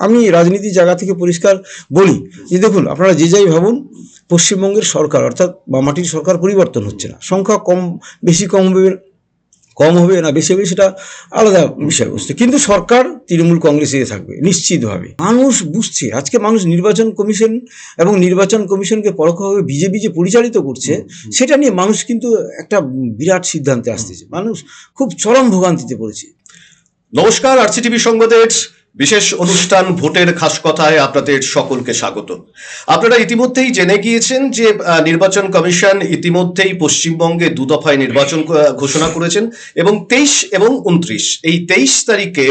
আমি রাজনীতির জায়গা থেকে পরিষ্কার বলি যে দেখুন, আপনারা যে যাই ভাবুন, পশ্চিমবঙ্গের সরকার অর্থাৎ মাটির সরকার পরিবর্তন হচ্ছে না। সংখ্যা কম হবে না বেশি হবে সেটা আলাদা বিষয়বস্তু, কিন্তু সরকার তৃণমূল কংগ্রেসে থাকবে নিশ্চিতভাবে। মানুষ বুঝছে, আজকে মানুষ নির্বাচন কমিশন এবং নির্বাচন কমিশনকে পরোক্ষভাবে বিজেপি যে পরিচালিত করছে সেটা নিয়ে মানুষ কিন্তু একটা বিরাট সিদ্ধান্তে আসতেছে। মানুষ খুব চরম ভোগান্তিতে পড়েছে। নমস্কার, আরসিটিভি সংবাদের বিশেষ অনুষ্ঠান ভোটের খাস কথায় আপনাদের সকলকে স্বাগত। আপনারা ইতিমধ্যেই জেনে গিয়েছেন যে নির্বাচন কমিশন ইতিমধ্যেই পশ্চিমবঙ্গে দু দফায় নির্বাচন ঘোষণা করেছেন এবং 23 এবং 29 এই 23 তারিখে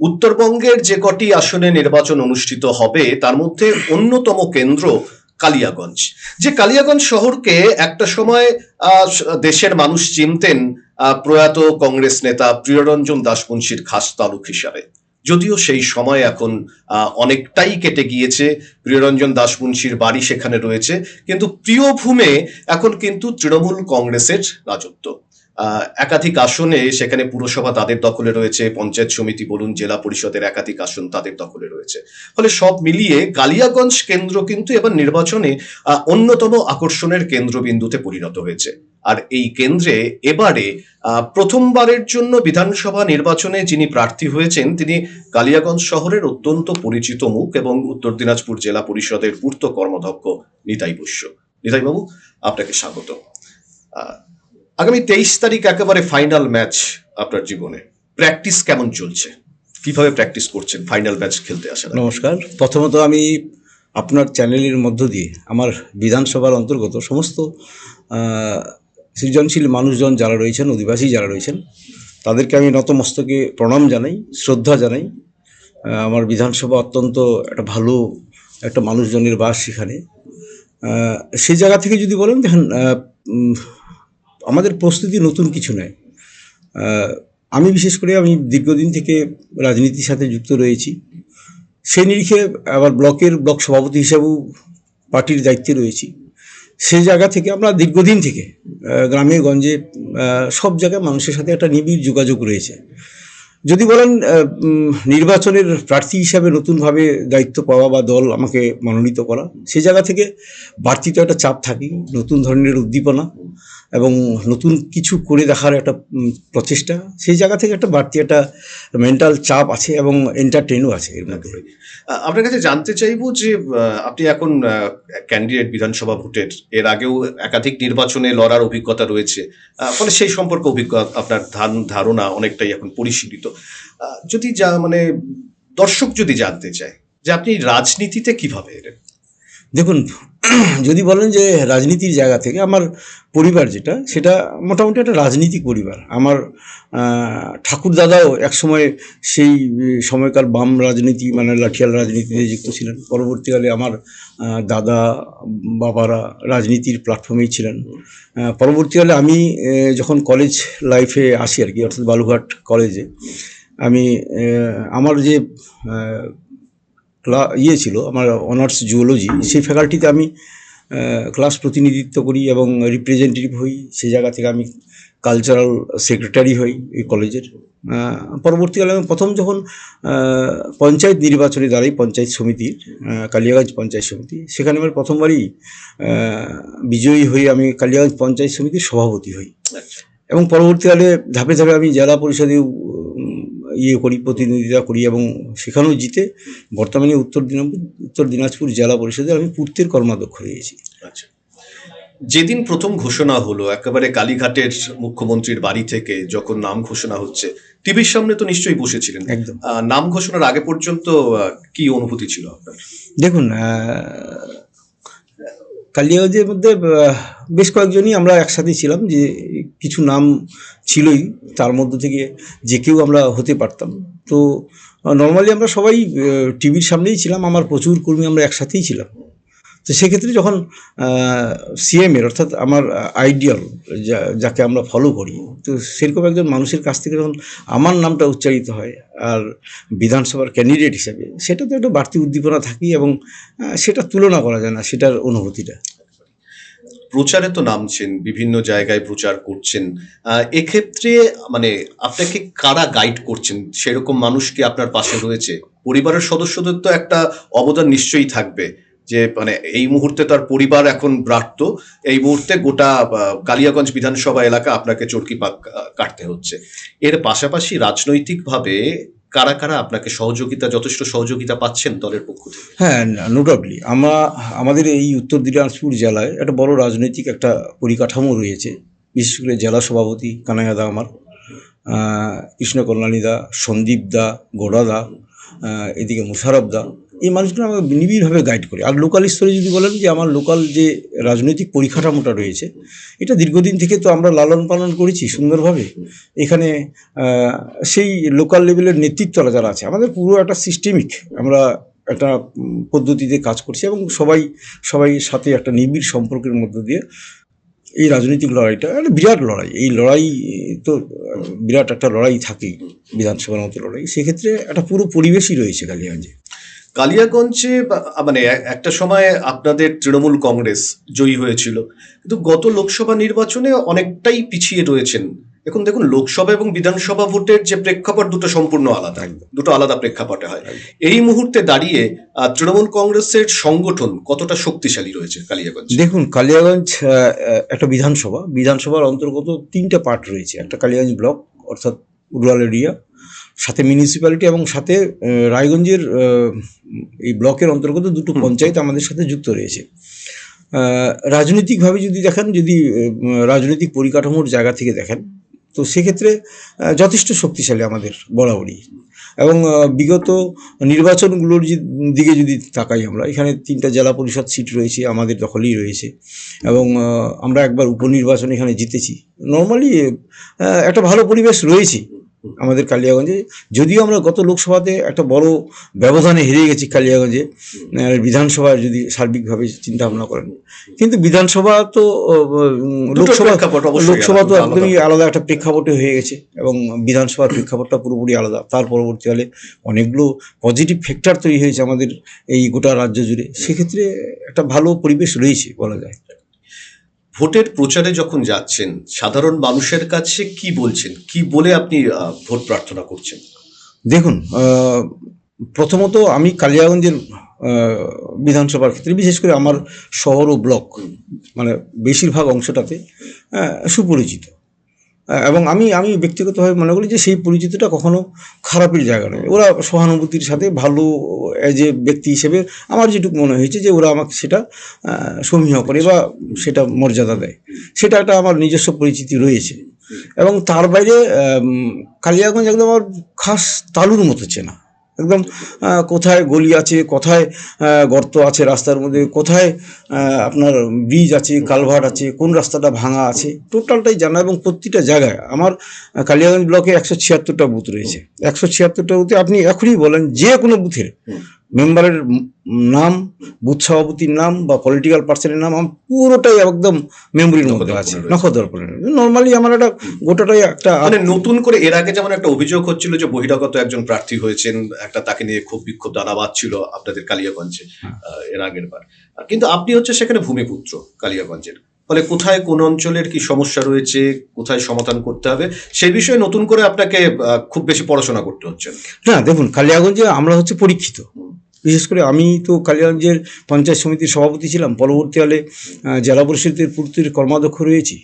উত্তরবঙ্গের যে কটি আসনে নির্বাচন অনুষ্ঠিত হবে তার মধ্যে অন্যতম কেন্দ্র কালিয়াগঞ্জ। যে কালিয়াগঞ্জ শহরকে একটা সময় দেশের মানুষ চিনতেন প্রয়াত কংগ্রেস নেতা প্রিয়রঞ্জন দাশবংশীর খাস তালুক হিসাবে। যদিও সেই সময় এখন অনেকটাই কেটে গিয়েছে, প্রিয়রঞ্জন দাশবংশীর বাড়ি সেখানে রয়েছে, কিন্তু প্রিয়ভূমে এখন কিন্তু তৃণমূল কংগ্রেসের রাজত্ব। একাধিক আসনে সেখানে পুরসভা তাদের দখলে রয়েছে, পঞ্চায়েত সমিতি বলুন, জেলা পরিষদের একাধিক আসন তাদের দখলে রয়েছে। ফলে সব মিলিয়ে কালিয়াগঞ্জ কেন্দ্র কিন্তু এবার নির্বাচনে অন্যতম আকর্ষণের কেন্দ্রবিন্দুতে পরিণত হয়েছে। আর এই কেন্দ্রে এবারে প্রথমবারের জন্য বিধানসভা নির্বাচনে যিনি প্রার্থী হয়েছেন তিনি কালিয়াগঞ্জ শহরের অত্যন্ত পরিচিত মুখ এবং উত্তর দিনাজপুর জেলা পরিষদের পূর্ত কর্মদক্ষ নিতাই বৈশ্য। নিতাই বাবু, আপনাকে স্বাগত। আগামী 23 তারিখ একেবারে ফাইনাল ম্যাচ আপনার জীবনে, প্র্যাকটিস কেমন চলছে, কিভাবে প্র্যাকটিস করছেন ফাইনাল ম্যাচ খেলতে আসার? নমস্কার। প্রথমত আমি আপনার চ্যানেলের মধ্য দিয়ে আমার বিধানসভার অন্তর্গত সমস্ত সৃজনশীল মানুষজন যারা রয়েছেন, অধিবাসী যারা রয়েছেন, তাদেরকে আমি নতমস্তকে প্রণাম জানাই, শ্রদ্ধা জানাই। আমার বিধানসভা অত্যন্ত একটা ভালো একটা মানুষজনের বাস সেখানে। সেই জায়গা থেকে যদি বলেন, দেখেন আমাদের প্রস্তুতি নতুন কিছু নয়। আমি বিশেষ করে আমি দীর্ঘদিন থেকে রাজনীতির সাথে যুক্ত রয়েছি। সেই নিরিখে আবার ব্লক সভাপতি হিসাবেও পার্টির দায়িত্বে রয়েছি। সেই জায়গা থেকে আমরা দীর্ঘদিন থেকে গ্রামে গঞ্জে সব জায়গায় মানুষের সাথে একটা নিবিড় যোগাযোগ রয়েছে। যদি বলেন নির্বাচনের প্রার্থী হিসাবে নতুনভাবে দায়িত্ব পাওয়া বা দল আমাকে মনোনীত করা, সেই জায়গা থেকে বাড়তি তো একটা চাপ থাকেই, নতুন ধরনের উদ্দীপনা এবং নতুন কিছু করে দেখার একটা প্রচেষ্টা, সেই জায়গা থেকে একটা বাড়তি একটা মেন্টাল চাপ আছে এবং এন্টারটেনও আছে এর মধ্যে। আপনার কাছে জানতে চাইবো যে আপনি এখন ক্যান্ডিডেট বিধানসভা ভোটের, এর আগেও একাধিক নির্বাচনে লড়ার অভিজ্ঞতা রয়েছে, ফলে সেই সম্পর্কে অভিজ্ঞতা আপনার ধারণা অনেকটাই এখন পরিশীলিত। যদি মানে দর্শক যদি জানতে চায় যে আপনি রাজনীতিতে কিভাবে এলেন? দেখুন, যদি বলেন যে রাজনীতির জায়গা থেকে আমার পরিবার যেটা, সেটা মোটামুটি একটা রাজনীতিক পরিবার। আমার ঠাকুরদাদাও একসময় সেই সময়কার বাম রাজনীতি মানে লাঠিয়াল রাজনীতিতে যুক্ত ছিলেন। পরবর্তীকালে আমার দাদা বাবারা রাজনীতির প্ল্যাটফর্মেই ছিলেন। পরবর্তীকালে আমি যখন কলেজ লাইফে আসি আর কি, অর্থাৎ বালুঘাট কলেজে আমি আমার যে ছিল আমার অনার্স জুওলজি, সেই ফ্যাকাল্টিতে আমি ক্লাস প্রতিনিধিত্ব করি এবং রিপ্রেজেন্টেটিভ হই। সেই জায়গা থেকে আমি কালচারাল সেক্রেটারি হই এই কলেজের। পরবর্তীকালে আমি প্রথম যখন পঞ্চায়েত নির্বাচনে দাঁড়াই, পঞ্চায়েত সমিতির কালিয়াগঞ্জ পঞ্চায়েত সমিতি, সেখানে আমার প্রথমবারই বিজয়ী হয়ে আমি কালিয়াগঞ্জ পঞ্চায়েত সমিতির সভাপতি হই এবং পরবর্তীকালে ধাপে ধাপে আমি জেলা পরিষদেও প্রতিনিধিতা করি এবং সেখানেও জিতে বর্তমানে উত্তর দিনাজপুর জেলা পরিষদে আমি পূর্তের কর্মাধ্যক্ষ রয়েছি। আচ্ছা, যেদিন প্রথম ঘোষণা হলো একেবারে কালীঘাটের মুখ্যমন্ত্রীর বাড়ি থেকে যখন নাম ঘোষণা হচ্ছে, টিভির সামনে তো নিশ্চয়ই বসেছিলেন। একদম। নাম ঘোষণার আগে পর্যন্ত কি অনুভূতি ছিল আপনার? দেখুন, কালিয়াগঞ্জের মধ্যে বেশ কয়েকজনই আমরা একসাথেই ছিলাম, যে কিছু নাম ছিলই, তার মধ্যে থেকে যে কেউ আমরা হতে পারতাম। তো নর্মালি আমরা সবাই টিভির সামনেই ছিলাম, আমার প্রচুর কর্মী আমরা একসাথেই ছিলাম। তো সেক্ষেত্রে যখন সিএমের অর্থাৎ আমার আইডিয়াল যাকে আমরা ফলো করি, তো সেরকম একজন মানুষের কাছ থেকে যখন আমার নামটা উচ্চারিত হয় আর বিধানসভার ক্যান্ডিডেট হিসাবে, সেটা তো একটা বাড়তি উদ্দীপনা থাকেই এবং সেটা তুলনা করা যায় না, সেটার অনুভূতিটা। প্রচারে তো নামছেন, বিভিন্ন জায়গায় প্রচার করছেন, এক্ষেত্রে মানে আপনাকে কারা গাইড করছেন? সেরকম মানুষ কি আপনার পাশে রয়েছে? পরিবারের সদস্যদের তো একটা অবদান নিশ্চয়ই থাকবে, যে মানে এই মুহূর্তে তার পরিবার এখন ব্রাত্য, এই মুহূর্তে গোটা কালিয়াগঞ্জ বিধানসভা এলাকা আপনাকে চরকি পাক কাটতে হচ্ছে। এর পাশাপাশি রাজনৈতিকভাবে কারা কারা আপনাকে যথেষ্ট সহযোগিতা পাচ্ছেন দলের পক্ষ থেকে? হ্যাঁ, নোটাবলি আমাদের এই উত্তর দিনাজপুর জেলায় একটা বড় রাজনৈতিক একটা পরিকাঠামো রয়েছে। বিশেষ করে জেলা সভাপতি কানাইয়াদা আমার, কৃষ্ণকল্যাণী দা, সন্দীপ দা, গোড়া দা, এদিকে মুশারফ দা, এই মানুষগুলো আমাকে নিবিড়ভাবে গাইড করে। আর লোকাল স্তরে যদি বলেন যে আমার লোকাল যে রাজনৈতিক পরিকাঠামোটা রয়েছে, এটা দীর্ঘদিন থেকে তো আমরা লালন পালন করেছি সুন্দরভাবে। এখানে সেই লোকাল লেভেলের নেতৃত্বরা যারা আছে, আমাদের পুরো একটা সিস্টেমিক আমরা একটা পদ্ধতিতে কাজ করছি, এবং সবাই সাথে একটা নিবিড় সম্পর্কের মধ্য দিয়ে এই রাজনৈতিক লড়াইটা একটা বিরাট লড়াই। এই লড়াই তো বিরাট একটা লড়াই থাকেই, বিধানসভার মতো লড়াই। সেক্ষেত্রে একটা পুরো পরিবেশই রয়েছে কালিয়াগঞ্জে। কালিয়াগঞ্জে মানে একটা সময় আপনাদের তৃণমূল কংগ্রেস জয়ী হয়েছিল, কিন্তু গত লোকসভা নির্বাচনে অনেকটাই পিছিয়ে রয়েছেন। এখন দেখুন, লোকসভা এবং বিধানসভা ভোটের যে প্রেক্ষাপট দুটো সম্পূর্ণ আলাদা, দুটো আলাদা প্রেক্ষাপটে হয়। এই মুহূর্তে দাঁড়িয়ে তৃণমূল কংগ্রেসের সংগঠন কতটা শক্তিশালী রয়েছে কালিয়াগঞ্জ? দেখুন, কালিয়াগঞ্জ একটা বিধানসভার অন্তর্গত 3টা পার্ট রয়েছে। একটা কালিয়াগঞ্জ ব্লক অর্থাৎ রুরাল এরিয়া, সাথে মিউনিসিপ্যালিটি, এবং সাথে রায়গঞ্জের এই ব্লকের অন্তর্গত 2টো পঞ্চায়েত আমাদের সাথে যুক্ত রয়েছে। রাজনৈতিকভাবে যদি দেখেন, রাজনৈতিক পরিকাঠামোর জায়গা থেকে দেখেন, তো সেক্ষেত্রে যথেষ্ট শক্তিশালী আমাদের বরাবরই। এবং বিগত নির্বাচনগুলোর দিকে যদি তাকাই, আমরা এখানে 3টা জেলা পরিষদ সিট রয়েছে আমাদের দখলেই রয়েছে, এবং আমরা একবার উপনির্বাচন এখানে জিতেছি। নর্মালি একটা ভালো পরিবেশ রয়েছে আমাদের কালিয়াগঞ্জে। যদিও আমরা গত লোকসভাতে একটা বড় ব্যবধানে হেরে গেছি কালিয়াগঞ্জে, বিধানসভা যদি সার্বিকভাবে চিন্তা ভাবনা করেন, কিন্তু বিধানসভা তো লোকসভা তো একদমই আলাদা একটা প্রেক্ষাপটে হয়ে গেছে, এবং বিধানসভার প্রেক্ষাপটটা পুরোপুরি আলাদা। তার পরবর্তীকালে অনেকগুলো পজিটিভ ফ্যাক্টর তৈরি হয়েছে আমাদের এই গোটা রাজ্য জুড়ে। সেক্ষেত্রে একটা ভালো পরিবেশ রয়েছে বলা যায়। ভোটের প্রচারে যখন যাচ্ছেন, সাধারণ মানুষের কাছে কি বলছেন, কি বলে আপনি ভোট প্রার্থনা করছেন? দেখুন, প্রথমত আমি কালিয়াগঞ্জের বিধানসভার ক্ষেত্রে, বিশেষ করে আমার শহর ও ব্লক, মানে বেশিরভাগ অংশটাতে সুপরিচিত, এবং আমি ব্যক্তিগতভাবে মনে করি যে সেই পরিচিতিটা কখনো খারাপের জায়গা নয়। ওরা সহানুভূতির সাথে ভালো, এজ এ ব্যক্তি হিসেবে আমার যেটুকু মনে হয়েছে যে ওরা আমাকে সেটা সমীহ করে বা সেটা মর্যাদা দেয়, সেটা একটা আমার নিজস্ব পরিচিতি রয়েছে। এবং তার বাইরে কালিয়াগঞ্জ একদম আমার খাস তালুর মতো চেনা। একদম কোথায় গলি আছে, কোথায় গর্ত আছে রাস্তার মধ্যে, কোথায় আপনার ব্রিজ আছে, কালভার্ট আছে, কোন রাস্তাটা ভাঙা আছে, টোটালটাই জানা। এবং প্রতিটা জায়গায় আমার কালিয়াগঞ্জ ব্লকে 176টা বুথ রয়েছে। 176টা বুথে আপনি এখনই বলেন যে কোনো বুথের মেম্বারের নাম, বুথ সভাপতির নাম বা পলিটিক্যাল পার্সনের নাম, আমার পুরোটাই একদম মেমোরির মধ্যে আছে, নখদর্পণে। নর্মালি আমার একটা গোটাটাই একটা, মানে নতুন করে এর আগে যেমন একটা অভিযোগ হচ্ছিল যে বহিরাগত একজন প্রার্থী হয়েছেন, একটা তাকে নিয়ে খুব বিক্ষোভ দানা বাঁধছিল আপনাদের কালিয়াগঞ্জে এর আগের বার, কিন্তু আপনি হচ্ছে সেখানে ভূমিপুত্র কালিয়াগঞ্জের। ফলে কোথায় কোন অঞ্চলের কি সমস্যা রয়েছে, কোথায় সমাধান করতে হবে, সেই বিষয়ে নতুন করে আপনাকে খুব বেশি পড়াশোনা করতে হচ্ছে না। দেখুন, কালিয়াগঞ্জে আমরা হচ্ছে পরীক্ষিত। বিশেষ করে আমি তো কালিয়াগঞ্জের পঞ্চায়েত সমিতির সভাপতি ছিলাম, পরবর্তীকালে জেলা পরিষদের পূর্তির কর্মাধ্যক্ষ রয়েছি।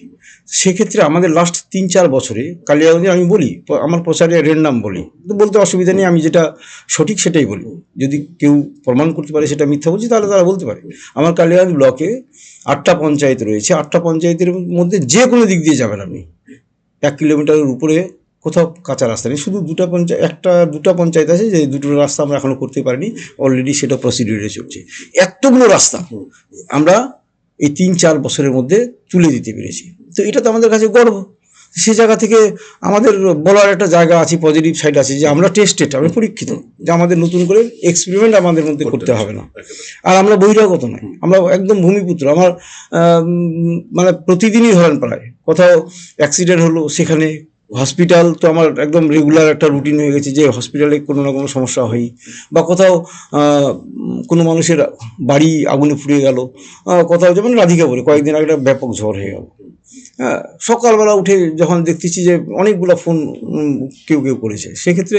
সেক্ষেত্রে আমাদের লাস্ট 3-4 বছরে কালিয়াগঞ্জে, আমি বলি আমার প্রচারে র্যান্ডাম বলি, তো বলতে অসুবিধা নেই, আমি যেটা সঠিক সেটাই বলি। যদি কেউ প্রমাণ করতে পারে সেটা মিথ্যা বলছি, তাহলে তারা বলতে পারে। আমার কালিয়াগঞ্জ ব্লকে 8টা পঞ্চায়েত রয়েছে। 8টা পঞ্চায়েতের মধ্যে যে কোনো দিক দিয়ে যাবেন আপনি, 1 কিলোমিটারের উপরে কোথাও কাঁচা রাস্তা নেই। শুধু 2টা পঞ্চায়েত আছে যে 2টো রাস্তা আমরা এখনো করতে পারিনি, অলরেডি সেটা প্রসিডিউরে চলছে। এতগুলো রাস্তা আমরা এই 3-4 বছরের মধ্যে তুলে দিতে পেরেছি, তো এটা তো আমাদের কাছে গর্ব। সে জায়গা থেকে আমাদের বলার একটা জায়গা আছে, পজিটিভ সাইড আছে, যে আমরা টেস্টেড, আমরা পরীক্ষিত, যে আমাদের নতুন করে এক্সপেরিমেন্ট আমাদের মধ্যে করতে হবে না। আর আমরা বহিরাগত নয়, আমরা একদম ভূমিপুত্র। আমার মানে প্রতিদিনই ধরেন প্রায় কোথাও অ্যাক্সিডেন্ট হলো, সেখানে হসপিটাল তো আমার একদম রেগুলার একটা রুটিন হয়ে গেছে, যে হসপিটালে কোনো না কোনো সমস্যা হয়, বা কোথাও কোনো মানুষের বাড়ি আগুনে পুড়ে গেল, কোথাও যেমন রাধিকাপুরে কয়েকদিন আগে একটা ব্যাপক ঝড় হয়ে গেল, হ্যাঁ, সকালবেলা উঠে যখন দেখতেছি যে অনেকগুলো ফোন কেউ কেউ করেছে, সেক্ষেত্রে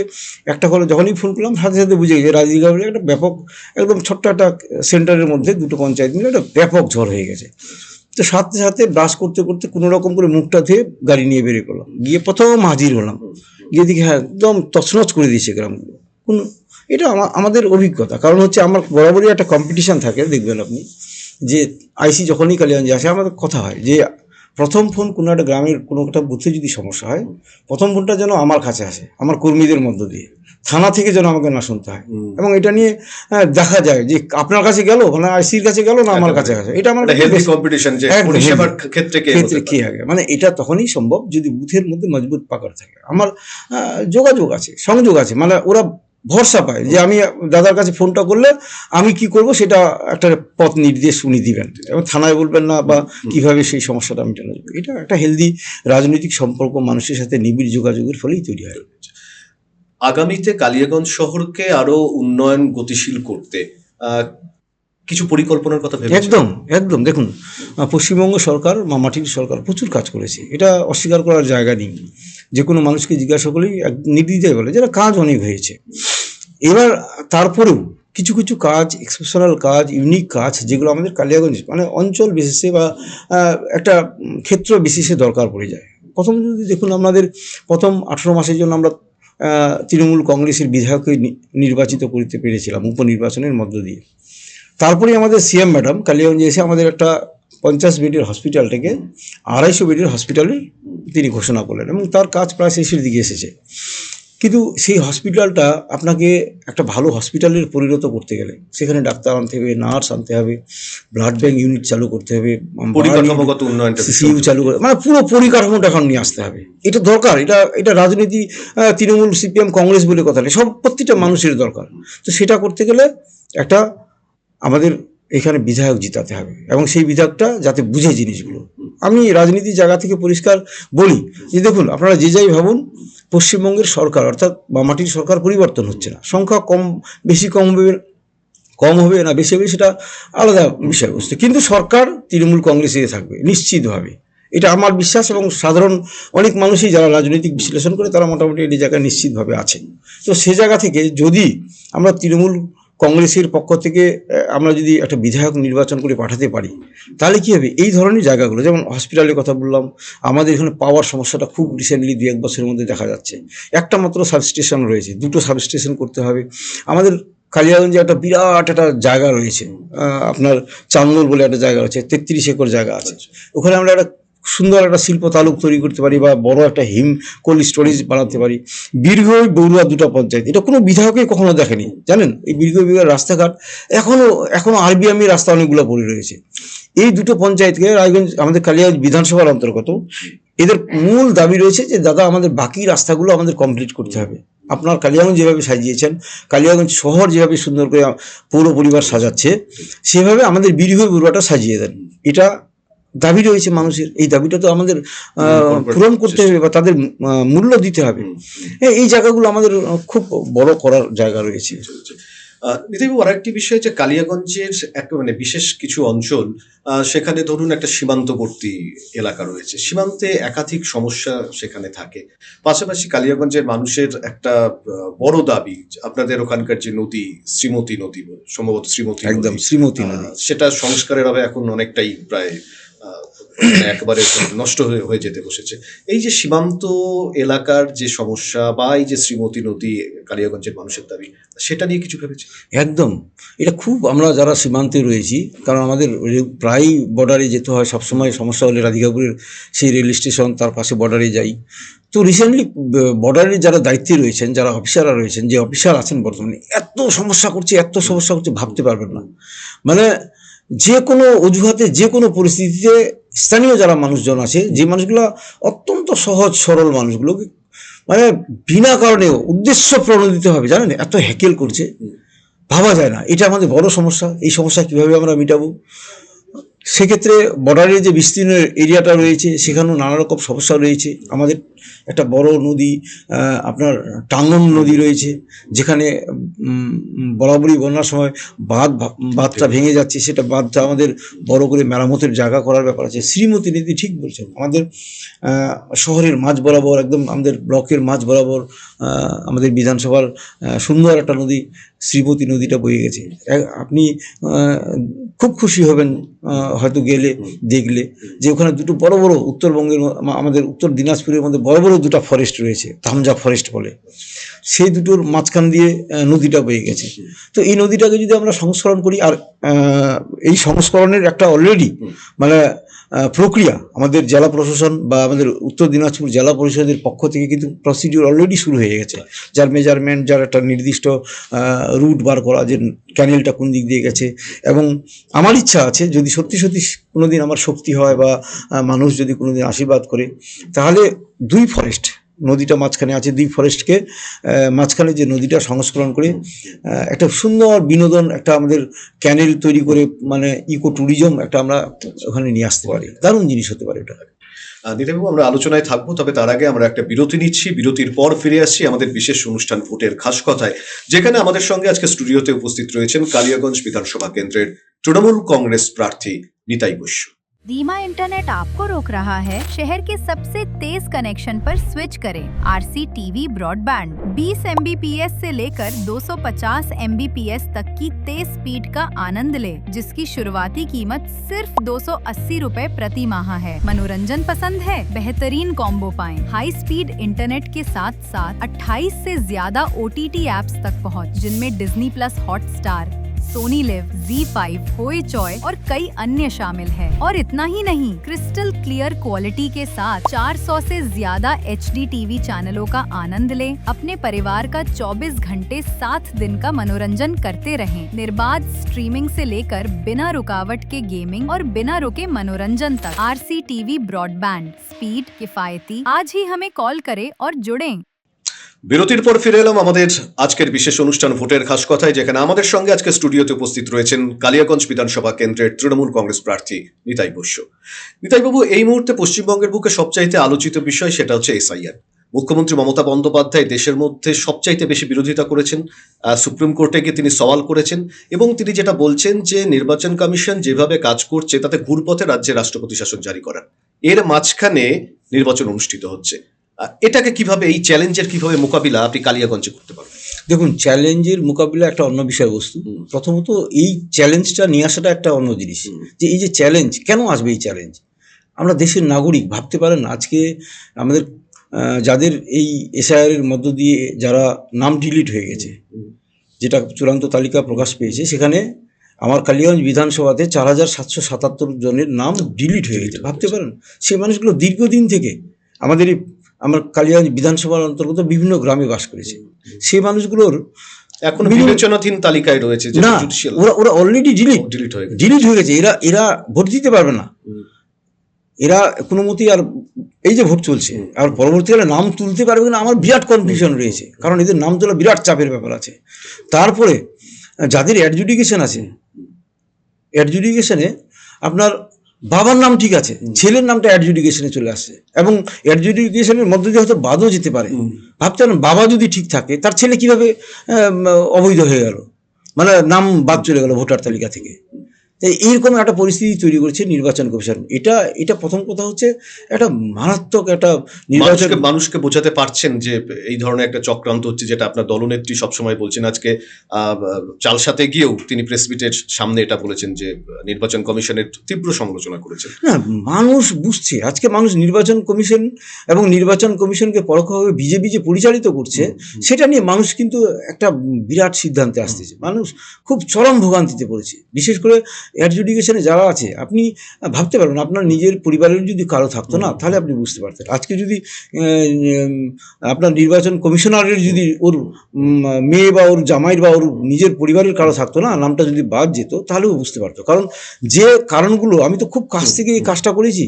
একটা করে যখনই ফোন করলাম সাথে সাথে বুঝে গেছে রাজনীতির একটা ব্যাপক, একদম ছোট্ট একটা সেন্টারের মধ্যে দুটো পঞ্চায়েত মিলে একটা ব্যাপক ঝড় হয়ে গেছে। তো সাথে সাথে ব্রাশ করতে করতে কোনো রকম করে মুখটা ধুয়ে গাড়ি নিয়ে বেরিয়ে পড়লাম, গিয়ে প্রথম হাজির হলাম, গিয়ে দেখি হ্যাঁ একদম তছনছ করে দিয়েছে গ্রামগুলো। কোন এটা আমাদের অভিজ্ঞতা, কারণ হচ্ছে আমার বরাবরই একটা কম্পিটিশান থাকে, দেখবেন আপনি যে আইসি যখনই কালিয়াগঞ্জে আসে আমাদের কথা হয় যে প্রথম ফোন কোনো একটা গ্রামের কোনো একটা বুথে যদি সমস্যা হয়, প্রথম ফোনটা যেন আমার কাছে আসে, আমার কর্মীদের মধ্য দিয়ে, থানা থেকে যেন আমাকে না শুনতে হয়। এবং এটা নিয়ে দেখা যায় যে আপনার কাছে গেল, মানে আইসির কাছে গেল না আমার কাছে আসে, এটা আমার হেলদি কম্পিটিশন যে একদম পরিষেবার ক্ষেত্রে কে ক্ষেত্রে হতে কি পারে। আগে, মানে এটা তখনই সম্ভব যদি বুথের মধ্যে মজবুত পাকড় থাকে। আমার যোগাযোগ আছে, সংযোগ আছে, মানে ওরা ভরসা পায় যে আমি দাদার কাছে ফোনটা করলে আমি কি করব সেটা একটা পথ নির্দেশ উনি দিবেন, এবং থানায় বলবেন না বা কিভাবে সেই সমস্যাটা মেটানো যাবে। এটা একটা হেলদি রাজনৈতিক সম্পর্ক মানুষের সাথে নিবিড় যোগাযোগের ফলেই তৈরি হয়। আগামীতে কালিয়াগঞ্জ শহরকে আরো উন্নয়ন গতিশীল করতে আহ, কিছু পরিকল্পনার কথা ভেবেছেন? একদম একদম দেখুন, পশ্চিমবঙ্গ সরকার, মাটির সরকার প্রচুর কাজ করেছে, এটা অস্বীকার করার জায়গা নেই। যে কোনো মানুষকে জিজ্ঞাসা করলেই নির্দ্বিধায় বলে যারা কাজ অনেক হয়েছে। এবার তারপরেও কিছু কিছু কাজ, এক্সেপশনাল কাজ, ইউনিক কাজ, যেগুলো আমাদের কালিয়াগঞ্জ মানে অঞ্চল বিশেষে বা একটা ক্ষেত্র বিশেষে দরকার পড়ে যায়। প্রথম যদি দেখুন, আমাদের প্রথম 18 মাসের জন্য আমরা তৃণমূল কংগ্রেসের বিধায়ককে নির্বাচিত করতে পেরেছিলাম উপনির্বাচনের মধ্য দিয়ে। তারপরে আমাদের সিএম ম্যাডাম কালিয়াগঞ্জে এসে আমাদের একটা 50 বেডের হসপিটালটাকে 250 বেডের হসপিটালে তিনি ঘোষণা করলেন, এবং তার কাজ প্রায় শেষের দিকে এসেছে। কিন্তু সেই হসপিটালটা আপনাকে একটা ভালো হসপিটালের পরিণত করতে গেলে সেখানে ডাক্তার আনতে হবে, নার্স আনতে হবে, ব্লাড ব্যাংক ইউনিট চালু করতে হবে, পরিকাঠামোগত উন্নয়নটা সিসিইউ চালু করে, মানে পুরো পরিকাঠামোটা এখন নিয়ে আসতে হবে। এটা দরকার, এটা রাজনীতি তৃণমূল, সিপিএম, কংগ্রেস বলে কথা নেই, সব প্রত্যেকটা মানুষের দরকার। তো সেটা করতে গেলে একটা আমাদের এখানে বিধায়ক জিতাতে হবে, এবং সেই বিধায়কটা যাতে বুঝে জিনিসগুলো। আমি রাজনীতির জায়গা থেকে পরিষ্কার বলি যে দেখুন, আপনারা যে যাই ভাবুন, পশ্চিমবঙ্গের সরকার অর্থাৎ মাটির সরকার পরিবর্তন হচ্ছে না। সংখ্যা কম বেশি কম হবে না বেশি হবে সেটা আলাদা বিষয়বস্তু, কিন্তু সরকার তৃণমূল কংগ্রেসে থাকবে নিশ্চিতভাবে, এটা আমার বিশ্বাস। এবং সাধারণ অনেক মানুষই যারা রাজনৈতিক বিশ্লেষণ করে তারা মোটামুটি এই জায়গায় নিশ্চিতভাবে আছে। তো সে জায়গা থেকে যদি আমরা তৃণমূল কংগ্রেসের পক্ষ থেকে আমরা যদি একটা বিধায়ক নির্বাচন করে পাঠাতে পারি, তাহলে কী হবে, এই ধরনের জায়গাগুলো, যেমন হসপিটালের কথা বললাম, আমাদের এখানে পাওয়ার সমস্যাটা খুব রিসেন্টলি 2-1 বছরের মধ্যে দেখা যাচ্ছে। একটা মাত্র সাবস্টেশন রয়েছে, 2টো সাবস্টেশন করতে হবে। আমাদের কালিয়াগঞ্জে একটা বিরাট একটা জায়গা রয়েছে, আপনার চান্দল বলে একটা জায়গা রয়েছে, 33 একর জায়গা আছে। ওখানে আমরা একটা সুন্দর একটা শিল্প তালুক তৈরি করতে পারি, বা বড় একটা হিম কোল্ড স্টোরেজ বানাতে পারি। বীরভূম, বড়ুয়া 2টা পঞ্চায়েত, এটা কোনো বিধায়কে কখনো দেখেনি, জানেন? এই বীরভূম রাস্তাঘাট এখনো আরবিএমি রাস্তা অনেকগুলো পড়ে রয়েছে। এই 2টো পঞ্চায়েতকে রায়গঞ্জ, আমাদের কালিয়াগঞ্জ বিধানসভার অন্তর্গত, এদের মূল দাবি রয়েছে যে দাদা আমাদের বাকি রাস্তাগুলো আমাদের কমপ্লিট করতে হবে। আপনার কালিয়াগঞ্জ যেভাবে সাজিয়েছেন, কালিয়াগঞ্জ শহর যেভাবে সুন্দর করে পৌর পরিবার সাজাচ্ছে, সেভাবে আমাদের বীরভূম বড়ুয়াটা সাজিয়ে দেন। এটা দাবি রয়েছে মানুষের, এই দাবিটা তো আমাদের পূরণ করতে হবে বা তাদের মূল্য দিতে হবে। এই জায়গাগুলো আমাদের খুব বড় করার জায়গা রয়েছে। নিতাইবাবু, আরেকটি বিষয় যে কালিয়াগঞ্জের একটা মানে বিশেষ কিছু অঞ্চল, সেখানে ধরুন একটা সীমান্তবর্তী এলাকা রয়েছে, সীমান্তে একাধিক সমস্যা সেখানে থাকে। পাশাপাশি কালিয়াগঞ্জের মানুষের একটা বড় দাবি, আপনাদের ওখানকার যে নদী, শ্রীমতী নদী, সম্ভবত শ্রীমতী একদম নদী, শ্রীমতী নদী, সেটা সংস্কারের অভাবে এখন অনেকটাই প্রায় একেবারে নষ্ট হয়ে যেতে বসেছে। এই যে সীমান্ত এলাকার যে সমস্যা বা এই যে শ্রীমতী নদী, কালিয়াগঞ্জের মানুষের দাবি, সেটা নিয়ে কিছু ভেবেছে? একদম, এটা খুব, আমরা যারা সীমান্তে রয়েছি, কারণ আমাদের প্রায় বর্ডারে যেতে হয়, সবসময় সমস্যা হলে রাধিকাপুরের সেই রেল স্টেশন, তার পাশে বর্ডারে যাই। তো রিসেন্টলি বর্ডারের যারা দায়িত্বে রয়েছেন, যারা অফিসাররা রয়েছেন, যে অফিসার আছেন বর্তমানে, এত সমস্যা করছে ভাবতে পারবেন না। মানে যে কোনো অজুহাতে, যে কোনো পরিস্থিতিতে স্থানীয় যারা মানুষজন আছে, যে মানুষগুলো অত্যন্ত সহজ সরল মানুষগুলোকে মানে বিনা কারণেও উদ্দেশ্য প্রণোদিত হবে, জানেন, এত হ্যাকেল করছে, ভাবা যায় না। এটা আমাদের বড় সমস্যা। এই সমস্যা কিভাবে আমরা মেটাবো? সেক্ষেত্রে বর্ডারের যে বিস্তীর্ণ এরিয়াটা রয়েছে সেখানেও নানা রকম সমস্যা রয়েছে। আমাদের একটা বড় নদী আপনার টাঙ্গন নদী রয়েছে, যেখানে বরাবরই বন্যার সময় বাঁধটা ভেঙে যাচ্ছে, সেটা বাঁধটা আমাদের বড় করে মেরামতের জায়গা করার ব্যাপার আছে। শ্রীমতী নদী ঠিক বলছেন, আমাদের শহরের মাঝ বরাবর, একদম আমাদের ব্লকের মাঝ বরাবর আমাদের বিধানসভার সুন্দর একটা নদী শ্রীমতী নদীটা বয়ে গেছে। আপনি খুব খুশি হবেন হয়তো গেলে দেখলে যে ওখানে দুটো বড় বড় উত্তরবঙ্গের আমাদের উত্তর দিনাজপুরের মধ্যে বড় বড় দুটো ফরেস্ট রয়েছে, ধামজা ফরেস্ট বলে, সেই দুটোর মাঝখান দিয়ে নদীটা বয়ে গেছে। তো এই নদীটাকে যদি আমরা সংস্করণ করি, আর এই সংস্করণের একটা অলরেডি মানে প্রক্রিয়া আমাদের জেলা প্রশাসন বা আমাদের উত্তর দিনাজপুর জেলা পরিষদের পক্ষ থেকে কিন্তু প্রসিডিউর অলরেডি শুরু হয়ে গেছে, যার মেজারমেন্ট, যার একটা নির্দিষ্ট রুট বার করা, যে ক্যানেলটা কোন দিক দিয়ে গেছে। এবং আমার ইচ্ছা আছে, যদি সত্যি সত্যি কোনোদিন আমার শক্তি হয় বা মানুষ যদি কোনোদিন আশীর্বাদ করে, তাহলে দুই ফরেস্ট, নদীটা মাঝখানে আছে, দুই ফরেস্টকে মাঝখানে যে নদীটা সংস্করণ করে একটা সুন্দর বিনোদন, একটা আমাদের ক্যানেল তৈরি করে, মানে ইকো ট্যুরিজম একটা আমরা ওখানে নিয়ে আসতে পারি। দারুণ জিনিস হতে পারে এটা। নিতাইবাবু, আমরা আলোচনায় থাকবো, তবে তার আগে আমরা একটা বিরতি নিচ্ছি। বিরতির পর ফিরে আসছি আমাদের বিশেষ অনুষ্ঠান ভোটের খাস কথায়, যেখানে আমাদের সঙ্গে আজকে স্টুডিওতে উপস্থিত রয়েছেন কালিয়াগঞ্জ বিধানসভা কেন্দ্রের তৃণমূল কংগ্রেস প্রার্থী নিতাই বসু। धीमा इंटरनेट आपको रोक रहा है? शहर के सबसे तेज कनेक्शन पर स्विच करें। आरसी टीवी ब्रॉडबैंड 20 Mbps से लेकर 250 Mbps तक की तेज स्पीड का आनंद ले, जिसकी शुरुआती कीमत सिर्फ 280 रुपए प्रति माह है। मनोरंजन पसंद है? बेहतरीन कॉम्बो पाएं। हाई स्पीड इंटरनेट के साथ साथ 28 से ज्यादा OTT एप्स तक पहुंच, जिनमें Disney plus, Hotstar, Sony Liv, ZEE5, होए चॉय और कई अन्य शामिल है। और इतना ही नहीं, क्रिस्टल क्लियर क्वालिटी के साथ 400 से ज्यादा HD टीवी चैनलों का आनंद लें। अपने परिवार का 24 घंटे 7 दिन का मनोरंजन करते रहें। निर्बाध स्ट्रीमिंग से लेकर बिना रुकावट के गेमिंग और बिना रुके मनोरंजन तक। RC टीवी ब्रॉडबैंड, स्पीड किफायती। आज ही हमें कॉल करें और जुड़ें। বিরতির পর ফিরে এলাম আমাদের আজকের বিশেষ অনুষ্ঠান ভোটের খাস কথায়, যেখানে আমাদের সঙ্গে আজকে স্টুডিওতে উপস্থিত রয়েছেন কালিয়াগঞ্জ বিধানসভা কেন্দ্রের তৃণমূল কংগ্রেস প্রার্থী নিতাই বসু। নিতাইবাবু, এই মুহূর্তে পশ্চিমবঙ্গের বুকে সবচাইতে আলোচিত বিষয় সেটা হচ্ছে SIR। মুখ্যমন্ত্রী মমতা বন্দ্যোপাধ্যায় দেশের মধ্যে সবচাইতে বেশি বিরোধিতা করেছেন, সুপ্রিম কোর্টে গিয়ে তিনি সওয়াল করেছেন, এবং তিনি যেটা বলছেন যে নির্বাচন কমিশন যেভাবে কাজ করছে তাতে ঘুরপথে রাজ্যে রাষ্ট্রপতি শাসন জারি করার, এর মাঝখানে নির্বাচন অনুষ্ঠিত হচ্ছে। এটাকে কিভাবে, এই চ্যালেঞ্জের কিভাবে মোকাবিলা আপনি কালিয়াগঞ্জে করতে পারবেন? দেখুন, চ্যালেঞ্জের মোকাবিলা একটা অন্য বিষয়বস্তু। প্রথমত এই চ্যালেঞ্জটা নিয়ে আসাটা একটা অন্য জিনিস, যে এই যে চ্যালেঞ্জ কেন আসবে, এই চ্যালেঞ্জ আমরা দেশের নাগরিক ভাবতে পারেন। আজকে আমাদের যাদের এই SIR এর মধ্য দিয়ে যারা নাম ডিলিট হয়ে গেছে, যেটা চূড়ান্ত তালিকা প্রকাশ পেয়েছে, সেখানে আমার কালিয়াগঞ্জ বিধানসভাতে 4777 জনের নাম ডিলিট হয়ে গেছে। ভাবতে পারেন, সেই মানুষগুলো দীর্ঘদিন থেকে আমার কালিয়াগঞ্জ বিধানসভার অন্তর্গত বিভিন্ন গ্রামে বাস করেছে। সেই মানুষগুলোর এখন বিবেচনাধীন তালিকায় রয়েছে না, ওরা অলরেডি ডিলিট হয়ে গেছে। এরা ভোট দিতে পারবে না, এরা কোনো মতেই আর এই যে ভোট চলছে আর পরবর্তীকালে নাম তুলতে পারবে না। আমার বিরাট কনফিউশন রয়েছে, কারণ এদের নাম তোলা বিরাট চাপের ব্যাপার আছে। তারপরে যাদের অ্যাডজুডিকেশন আছে, অ্যাডজুডিকেশনে আপনার বাবার নাম ঠিক আছে, ছেলের নামটা অ্যাডজুডিকেশনে চলে আসছে, এবং অ্যাডজুডিকেশনের মধ্যে দিয়ে হয়তো বাদও যেতে পারে। ভাবতে পারেন, বাবা যদি ঠিক থাকে, তার ছেলে কিভাবে অবৈধ হয়ে গেল, মানে নাম বাদ চলে গেল ভোটার তালিকা থেকে। এইরকম একটা পরিস্থিতি তৈরি করেছে নির্বাচন কমিশন। এটা প্রথম কথা হচ্ছে একটা মারাত্মক একটা নির্বাচন। মানুষকে বোঝাতে পারছেন যে এই ধরনের একটা চক্রান্ত হচ্ছে, যেটা আপনার দলনেত্রী সবসময় বলছেন। আজকে চালসাতে গিয়েও তিনি প্রেস মিটের সামনে এটা বলেছেন যে নির্বাচন কমিশনের তীব্র সমালোচনা করেছেন। না, মানুষ বুঝছে, আজকে মানুষ নির্বাচন কমিশন এবং নির্বাচন কমিশনকে পরোক্ষভাবে বিজেপি যে পরিচালিত করছে, সেটা নিয়ে মানুষ কিন্তু একটা বিরাট সিদ্ধান্তে আসতেছে। মানুষ খুব চরম ভোগান্তিতে পড়েছে। বিশেষ করে অ্যাডজুডিকেশনে যারা আছে, আপনি ভাবতে পারবেন, আপনার নিজের পরিবারের যদি কারো থাকতো না, তাহলে আপনি বুঝতে পারতেন। আজকে যদি আপনার নির্বাচন কমিশনারের যদি ওর মেয়ে বা ওর জামাইয়ের বা ওর নিজের পরিবারের কারো থাকতো না, নামটা যদি বাদ যেত, তাহলেও বুঝতে পারতো। কারণ যে কারণগুলো, আমি তো খুব কাছ থেকে এই কাজটা করেছি,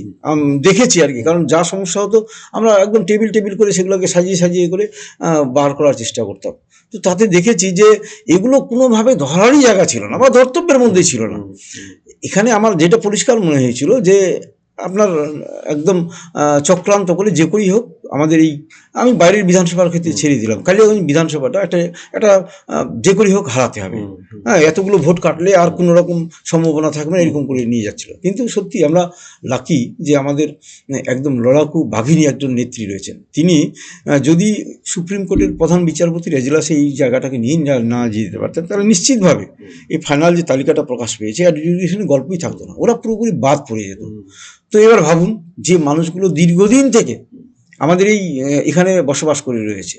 দেখেছি আর কি। কারণ যা সমস্যা হতো, আমরা একদম টেবিল করে সেগুলোকে সাজিয়ে করে বার করার চেষ্টা করতাম। তো তাতে দেখেছি যে এগুলো কোনোভাবে ধরারই জায়গা ছিল না, বা ধর্তব্যের মধ্যেই ছিল না। এখানে আমার যেটা পরিষ্কার মনে হয়েছিল যে আপনার একদম চক্রান্ত করে যে করেই হোক আমাদের এই, আমি বাইরের বিধানসভার ক্ষেত্রে ছেড়ে দিলাম, কালিয়াগঞ্জ বিধানসভাটা একটা যে করেই হোক হারাতে হবে। হ্যাঁ, এতগুলো ভোট কাটলে আর কোনো রকম সম্ভাবনা থাকবে না, এরকম করে নিয়ে যাচ্ছিল। কিন্তু সত্যি আমরা লাকি যে আমাদের একদম লড়াকু বাঘিনী একজন নেত্রী রয়েছেন। তিনি যদি সুপ্রিম কোর্টের প্রধান বিচারপতির এজলাসে এই জায়গাটাকে নিয়ে না যেতে পারতেন, তাহলে নিশ্চিতভাবে এই ফাইনাল যে তালিকাটা প্রকাশ পেয়েছে অ্যাডজুডিকেশনের গল্পই থাকতো না, ওরা পুরোপুরি বাদ পড়ে যেত। তো এবার ভাবুন যে মানুষগুলো দীর্ঘদিন থেকে আমাদের এই এখানে বসবাস করে রয়েছে,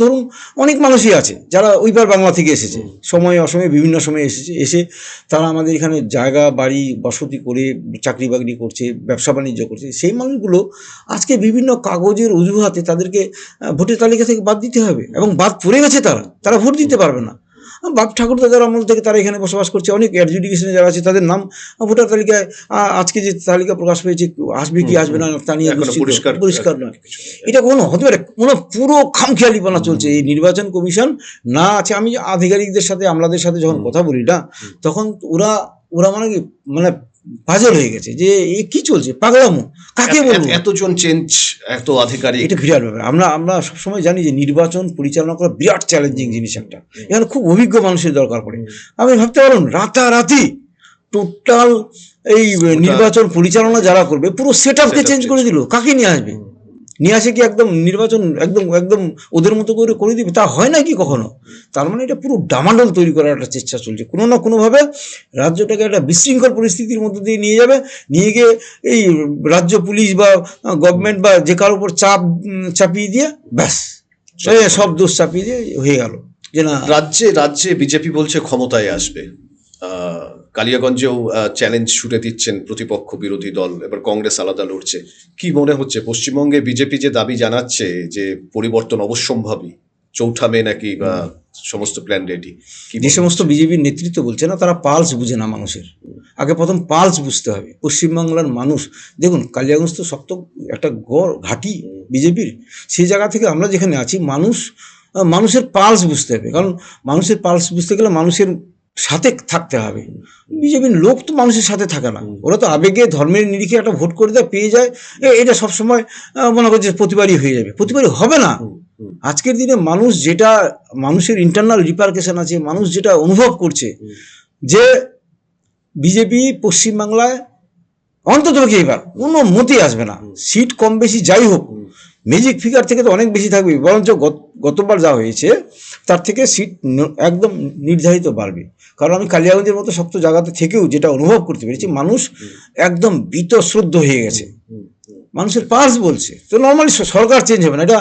ধরুন অনেক মানুষই আছে যারা ওইবার বাংলা থেকে এসেছে, সময়ে অসময়ে বিভিন্ন সময়ে এসে তারা আমাদের এখানে জায়গা বাড়ি বসতি করে চাকরি বাকরি করছে, ব্যবসা বাণিজ্য করছে। সেই মানুষগুলো আজকে বিভিন্ন কাগজের অজুহাতে তাদেরকে ভোটের তালিকা থেকে বাদ দিতে হবে, এবং বাদ পড়ে গেছে, তারা ভোট দিতে পারবে না। বাপ ঠাকুরদাদার আমল থেকে তারা এখানে বসবাস করছে, অনেক অ্যাডজুডিকেশনে যারা আছে তাদের নাম ভোটার তালিকায় আজকে যে তালিকা প্রকাশ পেয়েছে আসবে কি আসবে না তা নিয়ে পরিষ্কার নয়। এটা কোনো হতে পারে, কোনো পুরো খামখেয়ালিপনা চলছে। এই নির্বাচন কমিশন না আছে, আমি আধিকারিকদের সাথে আমলাদের সাথে যখন কথা বলি না, তখন ওরা মানে পাজল হয়ে গেছে যে এ কি চলছে, পাগলামো, কাকে বলবো, এতজন চেঞ্জ, এত আধিকারিক, এটা বিরাট ব্যাপার। আমরা সবসময় জানি যে নির্বাচন পরিচালনা করা বিরাট চ্যালেঞ্জিং জিনিস একটা, এখানে খুব অভিজ্ঞ মানুষের দরকার পড়ে। আমি ভাবতে পারুন রাতারাতি টোটাল এই নির্বাচন পরিচালনা যারা করবে পুরো সেট আপকে চেঞ্জ করে দিল, কাকে নিয়ে আসবে, নিয়ে আসে কি একদম নির্বাচন একদম ওদের মতো করে দিবে, তা হয় না কি কখনো। তার মানে এটা পুরো ডামাডোল তৈরি করার একটা চেষ্টা চলছে, কোনো না কোনোভাবে রাজ্যটাকে একটা বিশৃঙ্খল পরিস্থিতির মধ্যে দিয়ে নিয়ে গিয়ে এই রাজ্য পুলিশ বা গভর্নমেন্ট বা যে কারোর উপর চাপিয়ে দিয়ে ব্যাস সব দোষ চাপিয়ে দিয়ে হয়ে গেল যে না। রাজ্যে বিজেপি বলছে ক্ষমতায় আসবে, কালিয়াগঞ্জেও চ্যালেঞ্জ ছুড়ে দিচ্ছেন প্রতিপক্ষ বিরোধী দল, এবার কংগ্রেস আলাদা লড়ছে। কি মনে হচ্ছে পশ্চিমবঙ্গে বিজেপি যে দাবি জানাচ্ছে যে পরিবর্তন অবশ্যম্ভাবী, 4 মে নাকি বা সমস্ত প্ল্যান রেডি, যে সমস্ত বিজেপির নেতৃত্ব বলছে না, তারা পালস বুঝে না মানুষের। আগে প্রথম পালস বুঝতে হবে। পশ্চিমবাংলার মানুষ দেখুন, কালিয়াগঞ্জ তো শক্ত একটা গড় ঘাঁটি বিজেপির, সেই জায়গা থেকে আমরা যেখানে আছি মানুষের পালস বুঝতে হবে। কারণ মানুষের পালস বুঝতে গেলে মানুষের সাথে থাকতে হবে। বিজেপির লোক তো মানুষের সাথে থাকে না, ওরা তো আবেগে ধর্মের নিরিখে একটা ভোট করে দেয়, পেয়ে যায়, এটা সবসময় মনে করছে প্রতিবারই হয়ে যাবে, প্রতিবারই হবে না। আজকের দিনে মানুষের ইন্টারনাল রিপারকেশন আছে, মানুষ যেটা অনুভব করছে যে বিজেপি পশ্চিমবাংলায় অন্তত এবার কোনো মতেই আসবে না, সিট কম বেশি যাই হোক ম্যাজিক ফিগার থেকে তো অনেক বেশি থাকবে, বরঞ্চ গতবার যা হয়েছে তার থেকে সিট একদম নির্ধারিত বাড়বে। কারণ আমি কালিয়াগঞ্জের মতো শক্ত জায়গাতে থেকেও যেটা অনুভব করতে পেরেছি, মানুষ একদম বীতশ্রদ্ধ হয়ে গেছে, মানুষের পালস বলছে। তো নর্মালি সরকার চেঞ্জ হবে না, এটা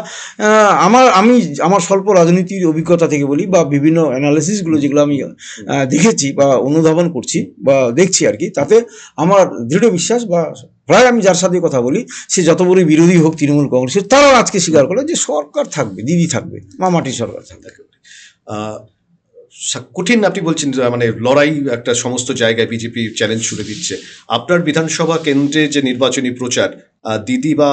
আমি আমার স্বল্প রাজনীতির অভিজ্ঞতা থেকে বলি, বা বিভিন্ন অ্যানালিসিসগুলো যেগুলো আমি দেখেছি বা অনুধাবন করছি বা দেখছি আর কি, তাতে আমার দৃঢ় বিশ্বাস, বা প্রায় আমি যার সাথে কথা বলি সে যত বড় বিরোধী হোক তৃণমূল কংগ্রেসের, তারাও আজকে স্বীকার করে যে সরকার থাকবে, দিদি থাকবে, মামাটি সরকার থাকবে। কঠিন আপনি বলছেন, মানে লড়াই একটা সমস্ত জায়গায় বিজেপি চ্যালেঞ্জ ছুড়ে দিচ্ছে। আপনার বিধানসভা কেন্দ্রে যে নির্বাচনী প্রচার, দিদি বা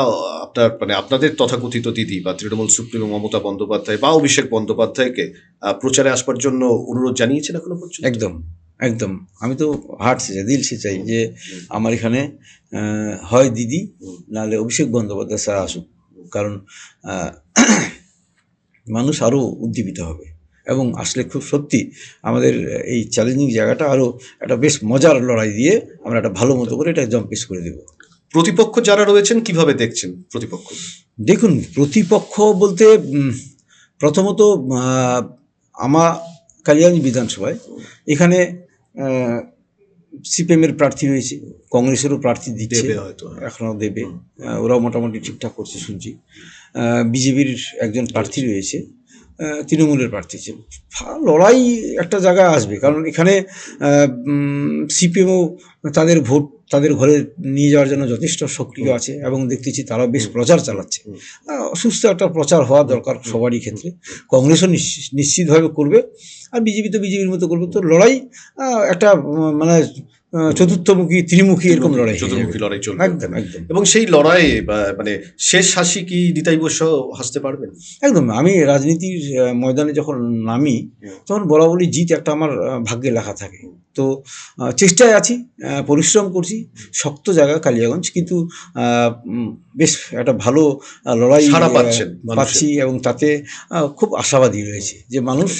আপনাদের তথাকথিত দিদি বা তৃণমূল সুপ্রিমো মমতা বন্দ্যোপাধ্যায় বা অভিষেক বন্দ্যোপাধ্যায়কে প্রচারে আসবার জন্য অনুরোধ জানিয়েছেন এখনো পর্যন্ত? একদম আমি তো হার্ট সে চাই, দিল সে চাই যে আমার এখানে হয় দিদি নাহলে অভিষেক বন্দ্যোপাধ্যায় স্যার আসুক, কারণ মানুষ আরও উদ্দীপিত হবে, এবং আসলে খুব সত্যি আমাদের এই চ্যালেঞ্জিং জায়গাটা আরও একটা বেশ মজার লড়াই দিয়ে আমরা একটা ভালো মতো করে এটা জম্পেস করে দেব। প্রতিপক্ষ যারা রয়েছেন কিভাবে দেখছেন প্রতিপক্ষ? দেখুন, প্রতিপক্ষ বলতে প্রথমত আমার কালিয়াগঞ্জ বিধানসভায় এখানে সিপিএমের প্রার্থী রয়েছে, কংগ্রেসেরও প্রার্থী দিচ্ছে, এখনও দেবে, ওরাও মোটামুটি ঠিকঠাক করছে শুনছি। বিজেপির একজন প্রার্থী রয়েছে, তৃণমূলের প্রার্থী ছিল। লড়াই একটা জায়গায় আসবে, কারণ এখানে সিপিএমও তাদের ভোট তাদের ঘরে নিয়ে যাওয়ার জন্য যথেষ্ট সক্রিয় আছে, এবং দেখতেছি তারা বেশ প্রচার চালাচ্ছে। সুস্থ একটা প্রচার হওয়া দরকার সবারই ক্ষেত্রে। কংগ্রেসও নিশ্চিতভাবে করবে, আর বিজেপি তো বিজেপির মতো করবে। তো লড়াই একটা মানে চতুর্থমুখী ত্রিমুখী এরকম লড়াই হয়ে যাবে। চতুর্মুখী লড়াই চলবে একদম একদম এবং সেই লড়াইয়ে মানে শেষ হাসি কি নিতাই বসু হাসতে পারবেন? একদম। আমি রাজনীতির ময়দানে যখন নামি তখন বলা বলি জিত একটা আমার ভাগ্যে লেখা থাকে। তো চেষ্টায় আছি, পরিশ্রম করছি। শক্ত জায়গা কালিয়াগঞ্জ, কিন্তু বেশ একটা ভালো লড়াই সাড়া পাচ্ছেন মানুষের। পাচ্ছি এবং তাতে খুব আশাবাদী রয়েছে যে মানুষ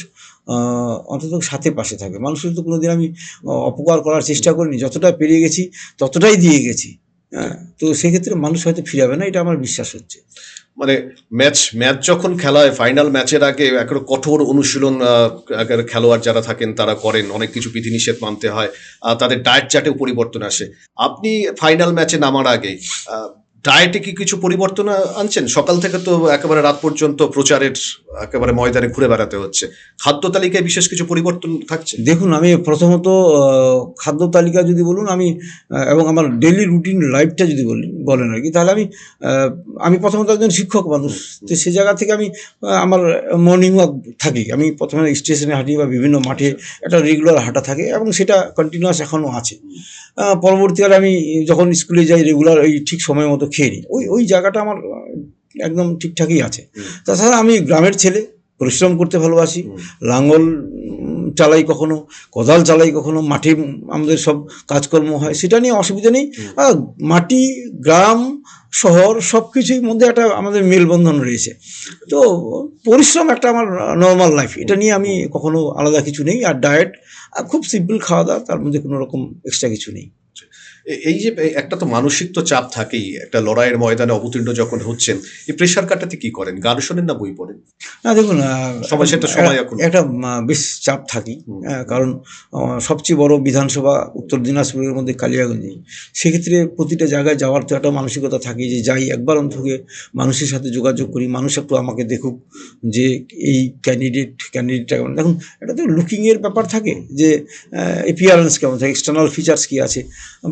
অন্তত সাথে পাশে থাকবে। মানুষের তো কোনোদিন আমি অপকার করার চেষ্টা করিনি, যতটা পেরিয়ে গেছি ততটাই দিয়ে গেছি। তো সেক্ষেত্রে মানুষ হয়তো ফিরাবে না, এটা আমার বিশ্বাস হচ্ছে। মানে ম্যাচ যখন খেলা হয়, ফাইনাল ম্যাচের আগে একটা কঠোর অনুশীলন খেলোয়াড় যারা থাকেন তারা করেন, অনেক কিছু বিধিনিষেধ মানতে হয়, তাদের ডায়েট চার্টেও পরিবর্তন আসে। আপনি ফাইনাল ম্যাচে নামার আগে ডায়েটে কি কিছু পরিবর্তন আনছেন? সকাল থেকে তো একেবারে রাত পর্যন্ত প্রচারের একেবারে ময়দানে ঘুরে বেড়াতে হচ্ছে, খাদ্য তালিকায় বিশেষ কিছু পরিবর্তন থাকছে? দেখুন, আমি প্রথমত খাদ্য তালিকা যদি বলুন, আমি এবং আমার ডেইলি রুটিন লাইফটা যদি বলেন আর কি, তাহলে আমি প্রথমত একজন শিক্ষক মানুষ। তো সে জায়গা থেকে আমি আমার মর্নিং ওয়াক থাকি। আমি প্রথমে স্টেশনে হাঁটি বা বিভিন্ন মাঠে একটা রেগুলার হাঁটা থাকে এবং সেটা কন্টিনিউয়াস এখনও আছে। পরবর্তীকালে আমি যখন স্কুলে যাই রেগুলার ওই ঠিক সময় মতো খেয়ে নিই। ওই জায়গাটা আমার একদম ঠিকঠাকই আছে। তাছাড়া আমি গ্রামের ছেলে, পরিশ্রম করতে ভালোবাসি। লাঙ্গল চালাই, কখনো কোদাল চালাই, কখনো মাঠে আমাদের সব কাজকর্ম হয়, সেটা নিয়ে অসুবিধা নেই। মাটি, গ্রাম, শহর সব কিছুর মধ্যে একটা আমাদের মেলবন্ধন রয়েছে। তো পরিশ্রম একটা আমার নর্মাল লাইফ, এটা নিয়ে আমি কখনো আলাদা কিছু নেই। আর ডায়েট খুব সিম্পল খাওয়া দাওয়া, তার মধ্যে কোনো রকম এক্সট্রা কিছু নেই। এই যে একটা তো মানসিক তো চাপ থাকেই, একটা লড়াইয়ের ময়দানে অবতীর্ণ যখন হচ্ছেন, এই প্রেশার কাটাতে কি করেন? গান শোনেন না বই পড়েন? না দেখুন, সময় এখন একটা বেশ চাপ থাকি, কারণ সবচেয়ে বড় বিধানসভা উত্তর দিনাজপুরের মধ্যে কালিয়াগঞ্জে। সেক্ষেত্রে প্রতিটা জায়গায় যাওয়ার তো একটা মানসিকতা থাকে যে যাই একবার অন্তত মানুষের সাথে যোগাযোগ করি, মানুষ একটু আমাকে দেখুক যে এই ক্যান্ডিডেটটা কেমন। দেখুন, এটা তো লুকিংয়ের ব্যাপার থাকে যে অ্যাপিয়ারেন্স কেমন থাকে, এক্সটার্নাল ফিচার্স কী আছে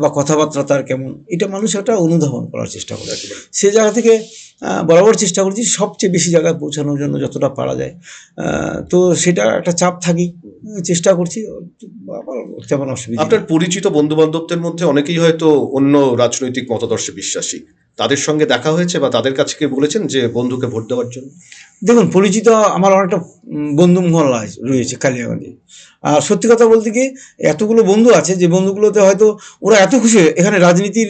বা কথাবার্তা তার কেমন, এটা মানুষ একটা অনুধাবন করার চেষ্টা করে। সে জায়গা থেকে বরাবর চেষ্টা করছি সবচেয়ে বেশি জায়গায় পৌঁছানোর জন্য যতটা পারা যায়। তো সেটা একটা চাপ থাকি, চেষ্টা করছি, আবার তেমন অসুবিধা। আপনার পরিচিত বন্ধু বান্ধবদের মধ্যে অনেকেই হয়তো অন্য রাজনৈতিক মতাদর্শে বিশ্বাসী, তাদের সঙ্গে দেখা হয়েছে বা তাদের কাছে কি বলেছেন যে বন্ধুকে ভোট দেওয়ার জন্য? দেখুন, পরিচিত আমার অনেকটা বন্ধু মহল্লা রয়েছে কালিয়াগঞ্জে। আর সত্যি কথা বলতে কি, এতগুলো বন্ধু আছে যে বন্ধুগুলোতে হয়তো ওরা এত খুশি এখানে রাজনীতির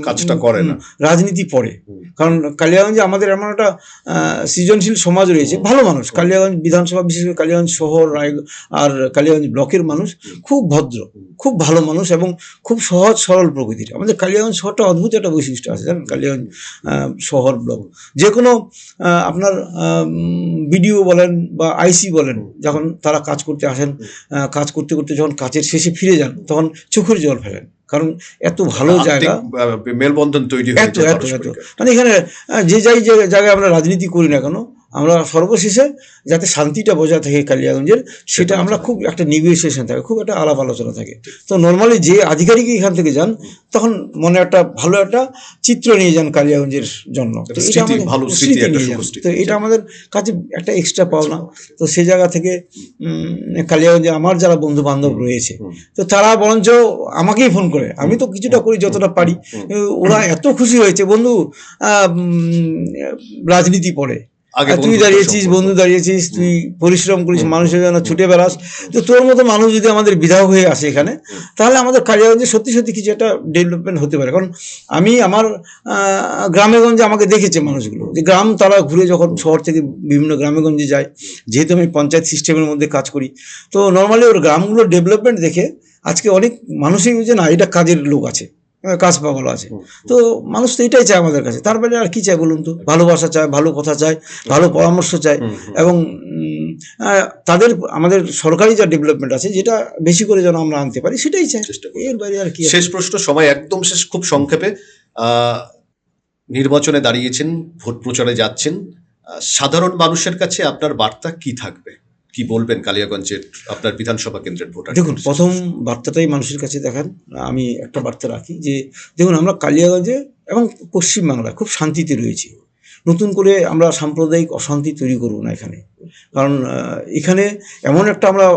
কাজটা করে না, রাজনীতি পড়ে। কারণ কালিয়াগঞ্জে আমাদের এমন একটা সৃজনশীল সমাজ রয়েছে, ভালো মানুষ। কালিয়াগঞ্জ বিধানসভা, বিশেষ করে কালিয়াগঞ্জ শহর আর কালিয়াগঞ্জ ব্লকের মানুষ খুব ভদ্র, খুব ভালো মানুষ এবং খুব সহজ সরল প্রকৃতির। আমাদের কালিয়াগঞ্জ শহরটা অদ্ভুত একটা বৈশিষ্ট্য আছে, জানেন? কালিয়াগঞ্জ শহর ব্লক, যে কোনো আপনার বিডিও বলেন বা আইসি বলেন, যখন তারা কাজ করতে আসেন, কাজ করতে করতে যখন কাজের শেষে ফিরে যান, তখন চোখের জল ফেলেন, কারণ এত ভালো জায়গা, মেলবন্ধন তৈরি এত মানে এখানে যে জায়গায় আমরা রাজনীতি করি না কেন, আমরা সর্বশেষে যাতে শান্তিটা বজায় থাকে কালিয়াগঞ্জের, সেটা আমরা খুব একটা নেগোসিয়েশন থাকে, খুব একটা আলাপ আলোচনা থাকে। তো নর্মালি যে আধিকারিক এখান থেকে যান, তখন মনে একটা ভালো একটা চিত্র নিয়ে যান কালিয়াগঞ্জের জন্য। তো এটা আমাদের কাছে একটা এক্সট্রা পাওনা। তো সেই জায়গা থেকে কালিয়াগঞ্জে আমার যারা বন্ধু বান্ধব রয়েছে, তো তারা বরঞ্চ আমাকেই ফোন করে, আমি তো কিছুটা করি যতটা পারি, ওরা এত খুশি হয়েছে, বন্ধু রাজনীতি পড়ে, তুই দাঁড়িয়েছিস, বন্ধু দাঁড়িয়েছিস, তুই পরিশ্রম করিস, মানুষের জন্য ছুটে বেড়াস, তো তোর মতো মানুষ যদি আমাদের বিধায়ক হয়ে আসে এখানে, তাহলে আমাদের কালিয়াগঞ্জে সত্যি সত্যি কিছু একটা ডেভেলপমেন্ট হতে পারে। কারণ আমি আমার গ্রামে গঞ্জে আমাকে দেখেছে মানুষগুলো, যে গ্রাম তারা ঘুরে যখন শহর থেকে বিভিন্ন গ্রামে গঞ্জে যায়, যেহেতু আমি পঞ্চায়েত সিস্টেমের মধ্যে কাজ করি, তো নর্মালি ওর গ্রামগুলোর ডেভেলপমেন্ট দেখে আজকে অনেক মানুষই যে না, এটা কাজের লোক আছে, কাজ পাগল আছে। তো মানুষ তো এটাই চায় আমাদের কাছে, তার বাইরে আর কি চায় বলুন তো? ভালোবাসা চায়, ভালো কথা চায়, ভালো পরামর্শ চায়, এবং তাদের আমাদের সরকারি যা ডেভেলপমেন্ট আছে যেটা বেশি করে যেন আমরা আনতে পারি, সেটাই চাই। এর বাইরে আর কি। শেষ প্রশ্ন, সময় একদম শেষ, খুব সংক্ষেপে। নির্বাচনে দাঁড়িয়েছেন, ভোট প্রচারে যাচ্ছেন, সাধারণ মানুষের কাছে আপনার বার্তা কি থাকবে? কি বলবেন কালিয়াগঞ্জের আপনার বিধানসভা কেন্দ্রের ভোটার? দেখুন, প্রথম বার্তাটাই মানুষের কাছে দেখান। আমি একটা বার্তা রাখি যে দেখুন, আমরা কালিয়াগঞ্জে এবং পশ্চিমবাংলায় খুব শান্তিতে রয়েছি, নতুন করে আমরা সাম্প্রদায়িক অশান্তি তৈরি করব না এখানে। কারণ এখানে এমন একটা আমরা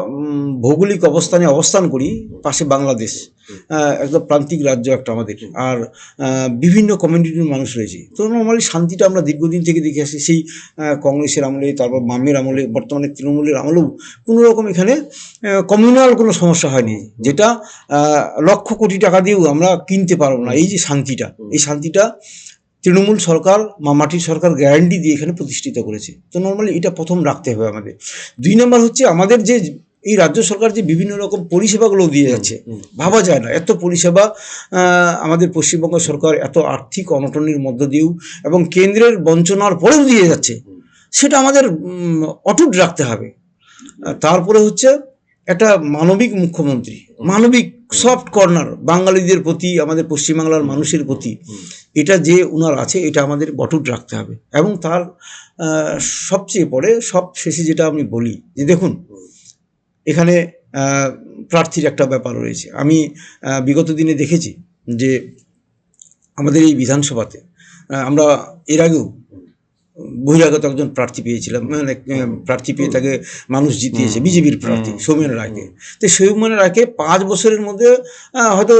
ভৌগোলিক অবস্থান করি, পাশে বাংলাদেশ, একদম প্রান্তিক রাজ্য একটা আমাদের, আর বিভিন্ন কমিউনিটির মানুষ রয়েছে। তো নর্মালি শান্তিটা আমরা দীর্ঘদিন থেকে দেখে আসি, সেই কংগ্রেসের আমলে, তারপর বামের আমলে, বর্তমানে তৃণমূলের আমলেও কোনো রকম এখানে কমিউনাল কোনো সমস্যা হয়নি, যেটা লক্ষ কোটি টাকা দিয়েও আমরা কিনতে পারবো না। এই যে শান্তিটা, এই শান্তিটা তৃণমূল সরকার, মাটির সরকার গ্যারান্টি দিয়ে এখানে প্রতিষ্ঠিত করেছে। তো নর্মালি এটা প্রথম রাখতে হবে আমাদের। 2 নম্বর হচ্ছে আমাদের যে এই রাজ্য সরকার যে বিভিন্ন রকম পরিষেবাগুলো দিয়ে যাচ্ছে, ভাবা যায় না এত পরিষেবা আমাদের পশ্চিমবঙ্গ সরকার এত আর্থিক অনটনের মধ্য দিয়েও এবং কেন্দ্রের বঞ্চনার পরেও দিয়ে যাচ্ছে, সেটা আমাদের অটুট রাখতে হবে। তারপরে হচ্ছে একটা মানবিক মুখ্যমন্ত্রী, মানবিক সফট কর্নার বাঙালিদের প্রতি, আমাদের পশ্চিমবাংলার মানুষের প্রতি, এটা যে উনার আছে এটা আমাদের অটুট রাখতে হবে। এবং তার সবচেয়ে পরে সব শেষে যেটা আমি বলি যে দেখুন, এখানে প্রার্থীর একটা ব্যাপার রয়েছে। আমি বিগত দিনে দেখেছি যে আমাদের এই বিধানসভাতে আমরা এর আগেও বহিরাগত একজন প্রার্থী পেয়েছিলাম, মানে প্রার্থী পেয়ে তাকে মানুষ জিতিয়েছে, বিজেপির প্রার্থী সৌমেন রায়কে। তো সৌমেন রায়কে 5 বছরের মধ্যে হয়তো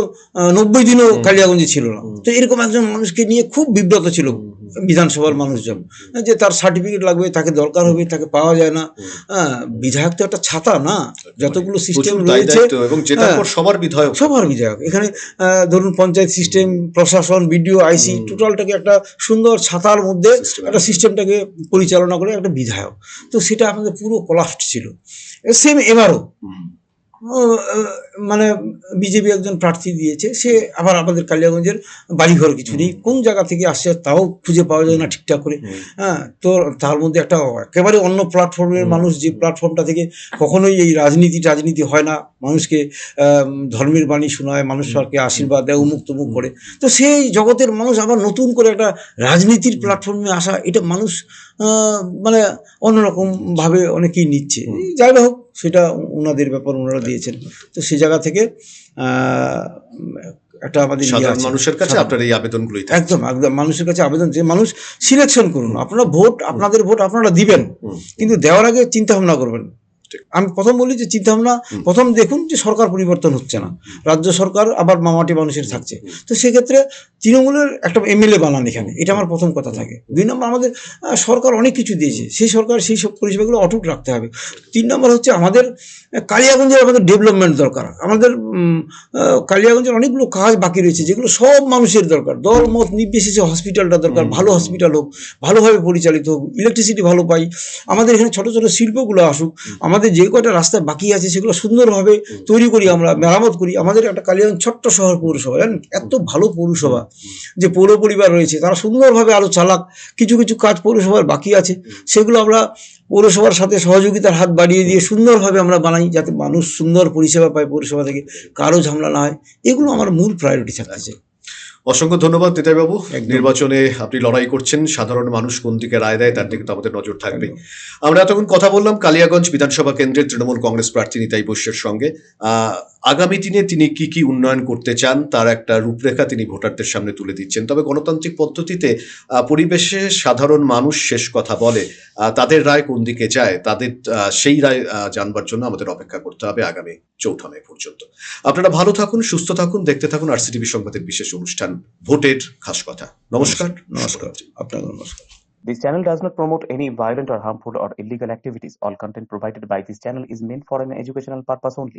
90 দিনও কালিয়াগঞ্জে ছিল না। তো এরকম একজন মানুষকে নিয়ে খুব বিব্রত ছিল বিধানসভার মানুষজন, যে তার সার্টিফিকেট লাগবে, তাকে দরকার হবে, তাকে পাওয়া যায় না। বিধায়ক তো একটা ছাতা না, যতগুলো সিস্টেম রয়েছে এবং যেটা সবার বিধায়ক এখানে ধরুন পঞ্চায়েত সিস্টেম, প্রশাসন, বিডিও, আইসি, টোটালটাকে একটা সুন্দর ছাতার মধ্যে একটা সিস্টেমটাকে পরিচালনা করে একটা বিধায়ক। তো সেটা আমাদের পুরো কলাপ্সড ছিল। সেম এবারও মানে বিজেপি একজন প্রার্থী দিয়েছে, সে আবার আমাদের কালিয়াগঞ্জের বাড়িঘর কিছু নেই, কোন জায়গা থেকে আসছে তাও খুঁজে পাওয়া যায় না ঠিকঠাক করে। তো তার মধ্যে একটা একেবারে অন্য প্ল্যাটফর্মের মানুষ, যে প্ল্যাটফর্মটা থেকে কখনোই এই রাজনীতি হয় না, মানুষকে ধর্মের বাণী শোনায়, মানুষকে আশীর্বাদ দেয়, উমুক তুমুক করে। তো সেই জগতের মানুষ আবার নতুন করে একটা রাজনীতির প্ল্যাটফর্মে আসা, এটা মানুষ মানে অন্যরকমভাবে অনেকেই নিচ্ছে। যাই হোক, সেটা ওনাদের ব্যাপার, ওনারা দিয়েছেন। তো সেই জায়গা থেকে একটা আমাদের সাধারণ মানুষের কাছে আপনার এই আবেদনগুলোই একদম মানুষের কাছে আবেদন, যে মানুষ সিলেকশন করুন, আপনারা ভোট, আপনাদের ভোট আপনারা দিবেন, কিন্তু দেওয়ার আগে চিন্তা ভাবনা করবেন। আমি প্রথম বলি যে চিন্তা ভাবনা প্রথম দেখুন যে সরকার পরিবর্তন হচ্ছে না, রাজ্য সরকার আবার মামাটি মানুষের থাকছে। তো সেক্ষেত্রে তৃণমূলের একটা এমএলএ বানান এখানে, এটা আমার প্রথম কথা থাকে। 2 নম্বর, আমাদের সরকার অনেক কিছু দিয়েছে, সেই সরকার সেই সব পরিষেবাগুলো অটুট রাখতে হবে। 3 নম্বর হচ্ছে আমাদের কালিয়াগঞ্জের আমাদের ডেভেলপমেন্ট দরকার। আমাদের কালিয়াগঞ্জের অনেকগুলো কাজ বাকি রয়েছে, যেগুলো সব মানুষের দরকার, দল মত নির্বিশেষে হসপিটালটা দরকার, ভালো হসপিটাল হোক, ভালোভাবে পরিচালিত হোক, ইলেকট্রিসিটি ভালো পাই, আমাদের এখানে ছোটো ছোটো শিল্পগুলো আসুক, আমাদের যে কয়টা রাস্তা বাকি আছে সেগুলো সুন্দরভাবে তৈরি করি, আমরা মেরামত করি। আমাদের একটা কালিয়াগঞ্জ ছোট্ট শহর পৌরসভা, জানেন এত ভালো পৌরসভা, যে পৌর পরিবার রয়েছে তারা সুন্দরভাবে আরও চালাক। কিছু কিছু কাজ পৌরসভার বাকি আছে, সেগুলো আমরা পৌরসভার সাথে সহযোগিতার হাত বাড়িয়ে দিয়ে সুন্দরভাবে আমরা বানাই, যাতে মানুষ সুন্দর পরিষেবা পায় পৌরসভা থেকে, কারো ঝামেলা না হয়। এগুলো আমার মূল প্রায়োরিটি থাকছে। অসংখ্য ধন্যবাদ নিতাইবাবু। নির্বাচনে আপনি লড়াই করছেন, সাধারণ মানুষ কোন দিকে রায় দেয় তার দিকে তো আমাদের নজর থাকবে। আমরা এতক্ষণ কথা বললাম কালিয়াগঞ্জ বিধানসভা কেন্দ্রের তৃণমূল কংগ্রেস প্রার্থী নিতাই বৈশ্যের সঙ্গে। আগামী দিনে তিনি কি কি উন্নয়ন করতে চান তার একটা রূপরেখা তিনি ভোটারদের সামনে তুলে দিচ্ছেন। তবে গণতান্ত্রিক পদ্ধতিতে পরিবেশে সাধারণ মানুষ শেষ কথা বলে, তাদের রায় কোন দিকে যায়, তাদের সেই রায় জানবার জন্য আমাদের অপেক্ষা করতে হবে আগামী 4 মে পর্যন্ত। আপনারা ভালো থাকুন, সুস্থ থাকুন, দেখতে থাকুন আরসিটিভি সংবাদের বিশেষ অনুষ্ঠান ভোটের খাস কথা। নমস্কার। আপনাকে নমস্কার। This channel does not promote any violent or harmful or illegal activities. All content provided by this channel is meant for an educational purpose only.